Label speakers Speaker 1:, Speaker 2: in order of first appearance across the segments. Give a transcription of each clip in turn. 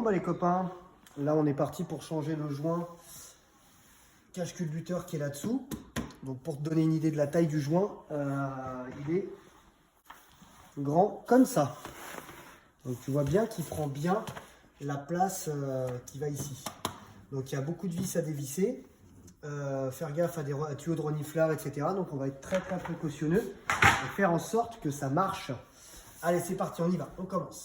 Speaker 1: bah les copains, là on est parti pour changer le joint cache-culbuteur qui est là-dessous. Donc pour te donner une idée de la taille du joint, il est grand comme ça. Donc tu vois bien qu'il prend bien la place qui va ici. Donc il y a beaucoup de vis à dévisser, faire gaffe à des tuyaux de reniflard, etc. Donc on va être très très précautionneux et faire en sorte que ça marche. Allez, c'est parti, on y va, on commence.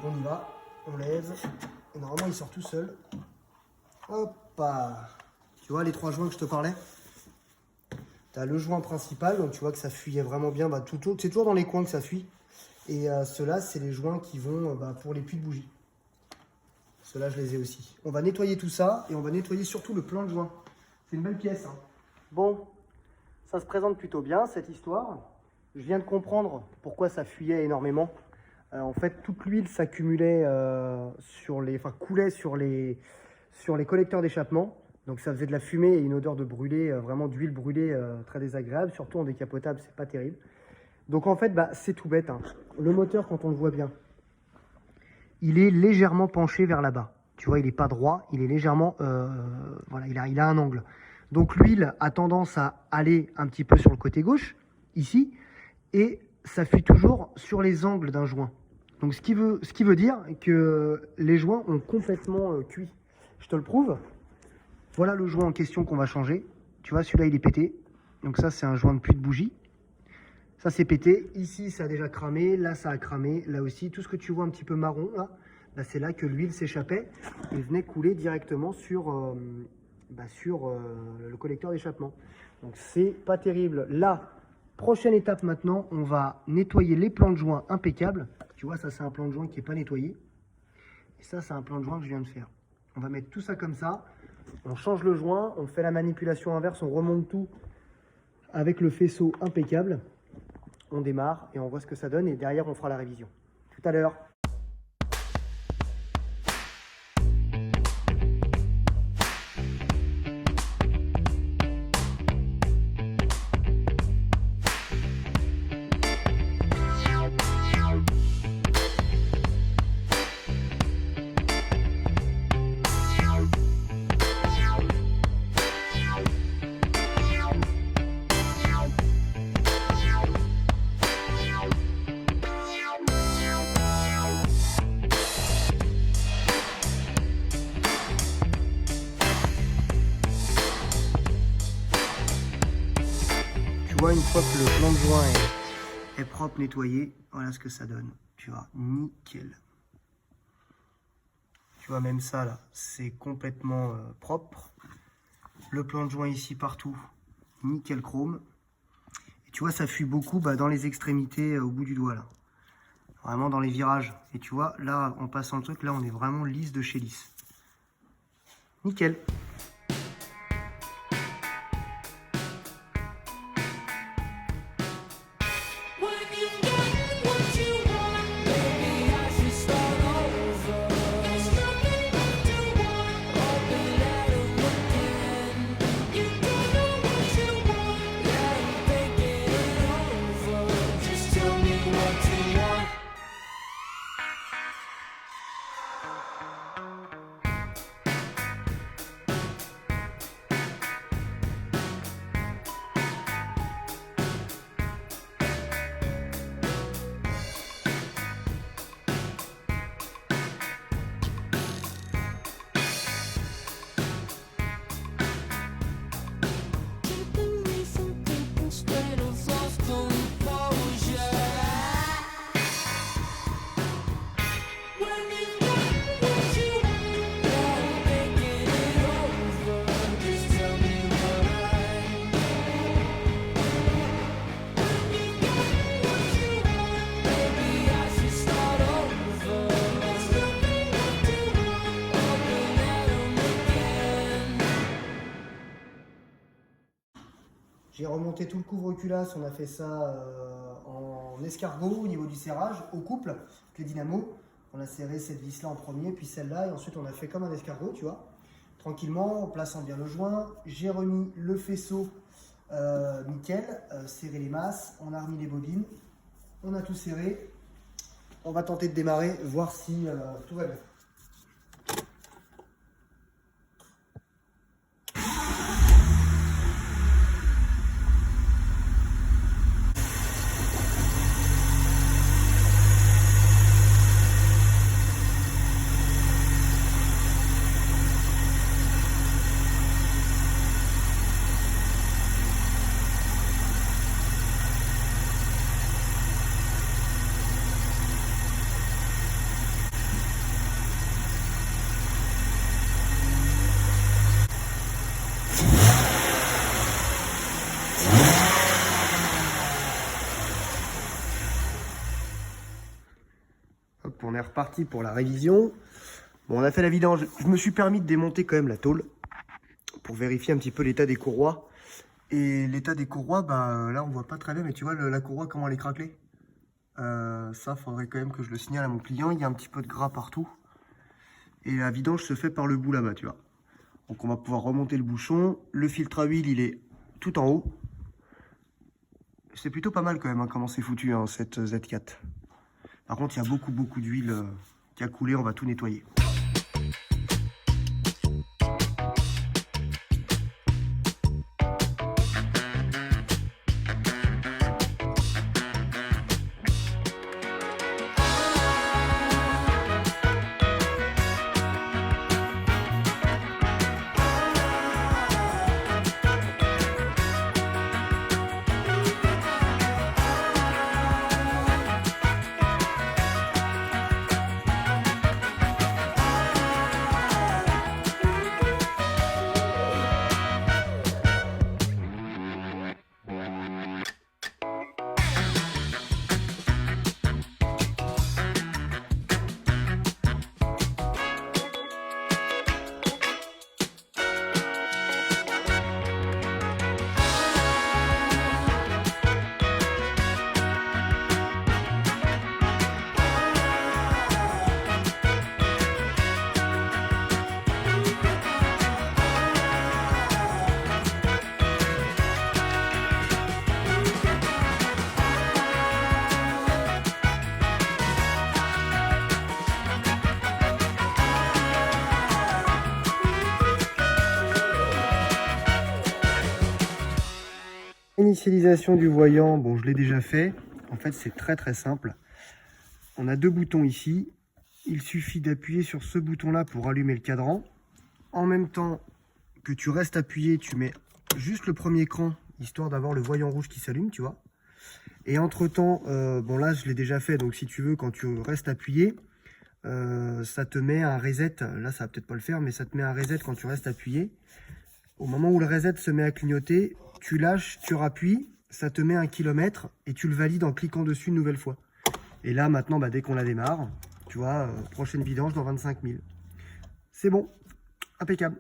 Speaker 1: On y va, on lève, et normalement il sort tout seul. Hop, tu vois les trois joints que je te parlais? Tu as le joint principal, donc tu vois que ça fuyait vraiment bien, c'est toujours dans les coins que ça fuit. Et ceux-là, c'est les joints qui vont pour les puits de bougie. Ceux-là, je les ai aussi. On va nettoyer tout ça, et on va nettoyer surtout le plan de joint. C'est une belle pièce, hein. Bon, ça se présente plutôt bien, cette histoire. Je viens de comprendre pourquoi ça fuyait énormément. En fait, toute l'huile s'accumulait coulait sur les collecteurs d'échappement. Donc ça faisait de la fumée et une odeur de brûlé, vraiment d'huile brûlée très désagréable. Surtout en décapotable, c'est pas terrible. Donc en fait, c'est tout bête, hein. Le moteur, quand on le voit bien, il est légèrement penché vers là-bas. Tu vois, il n'est pas droit, il est légèrement... voilà, il a un angle. Donc l'huile a tendance à aller un petit peu sur le côté gauche, ici, et ça fuit toujours sur les angles d'un joint. Donc ce qui veut dire que les joints ont complètement cuit. Je te le prouve. Voilà le joint en question qu'on va changer. Tu vois, celui-là il est pété. Donc ça c'est un joint de puits de bougie. Ça c'est pété. Ici ça a déjà cramé. Là ça a cramé. Là aussi. Tout ce que tu vois un petit peu marron là, c'est là que l'huile s'échappait et venait couler directement sur le collecteur d'échappement. Donc c'est pas terrible. Là, prochaine étape maintenant, on va nettoyer les plans de joint impeccables. Tu vois, ça c'est un plan de joint qui n'est pas nettoyé. Et ça c'est un plan de joint que je viens de faire. On va mettre tout ça comme ça. On change le joint, on fait la manipulation inverse, on remonte tout avec le faisceau impeccable. On démarre et on voit ce que ça donne. Et derrière, on fera la révision. Tout à l'heure. Une fois que le plan de joint est propre, nettoyé, voilà ce que ça donne. Tu vois, nickel. Tu vois, même ça là, c'est complètement propre. Le plan de joint ici partout, nickel chrome. Et tu vois, ça fuit beaucoup dans les extrémités au bout du doigt là. Vraiment dans les virages. Et tu vois, là, en passant le truc, là, on est vraiment lisse de chez lisse. Nickel. J'ai remonté tout le couvre-culasse, on a fait ça en escargot au niveau du serrage, au couple, avec les dynamos. On a serré cette vis-là en premier, puis celle-là, et ensuite on a fait comme un escargot, tu vois. Tranquillement, en plaçant bien le joint. J'ai remis le faisceau nickel, serré les masses, on a remis les bobines, on a tout serré. On va tenter de démarrer, voir si tout va bien. Hop, on est reparti pour la révision. Bon, on a fait la vidange. Je me suis permis de démonter quand même la tôle pour vérifier un petit peu l'état des courroies. Et l'état des courroies, bah là on voit pas très bien, mais tu vois la courroie comment elle est craquelée. Ça, faudrait quand même que je le signale à mon client. Il y a un petit peu de gras partout. Et la vidange se fait par le bout là-bas, tu vois. Donc on va pouvoir remonter le bouchon. Le filtre à huile, il est tout en haut. C'est plutôt pas mal quand même, hein, comment c'est foutu, hein, cette Z4. Par contre, il y a beaucoup d'huile qui a coulé. On va tout nettoyer. Initialisation du voyant, bon je l'ai déjà fait. En fait c'est très simple. On a deux boutons ici. Il suffit d'appuyer sur ce bouton là pour allumer le cadran. En même temps que tu restes appuyé, tu mets juste le premier cran, histoire d'avoir le voyant rouge qui s'allume, tu vois. Et entre temps, bon là je l'ai déjà fait, donc si tu veux, quand tu restes appuyé, ça te met un reset. Là ça va peut-être pas le faire, mais ça te met un reset quand tu restes appuyé. Au moment où le reset se met à clignoter, tu lâches, tu rappuies, ça te met 1 km et tu le valides en cliquant dessus une nouvelle fois. Et là maintenant, bah, dès qu'on la démarre, tu vois, prochaine vidange dans 25 000. C'est bon, impeccable.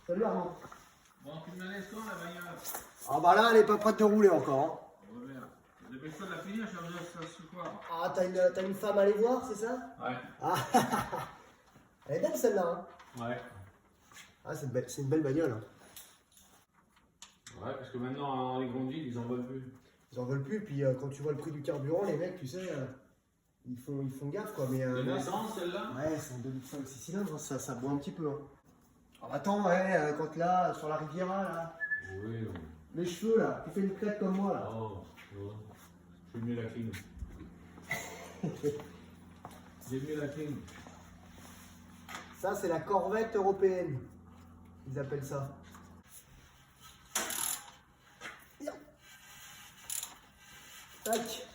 Speaker 1: Salut Armand.
Speaker 2: Bon, tu me laisses toi la bagnole.
Speaker 1: Ah bah là, elle est pas prête de rouler encore.
Speaker 2: Oh merde. Dépêche-toi de la finir, je reviens ce soir.
Speaker 1: Hein. Ah, t'as une femme à aller voir, c'est ça?
Speaker 2: Ouais.
Speaker 1: Ah, elle est belle celle-là. Hein.
Speaker 2: Ouais.
Speaker 1: Ah, c'est une belle bagnole. Hein.
Speaker 2: Ouais, parce que maintenant, les grandes villes, ils en veulent plus.
Speaker 1: Ils en veulent plus. Puis quand tu vois le prix du carburant, les mecs, tu sais, ils font gaffe quoi. Mais
Speaker 2: C'est une
Speaker 1: moi,
Speaker 2: essence, celle-là?
Speaker 1: ouais, c'est en 2,5 6 cylindres, hein, ça boit un petit peu. Hein. Alors, attends, ouais, quand là, sur la Riviera, là,
Speaker 2: Oui, oui.
Speaker 1: les cheveux là, tu fais une crête comme moi là.
Speaker 2: Oh, ouais. J'ai mieux la clim. J'ai mieux la clim.
Speaker 1: Ça, c'est la Corvette européenne. Ils appellent ça. Tac.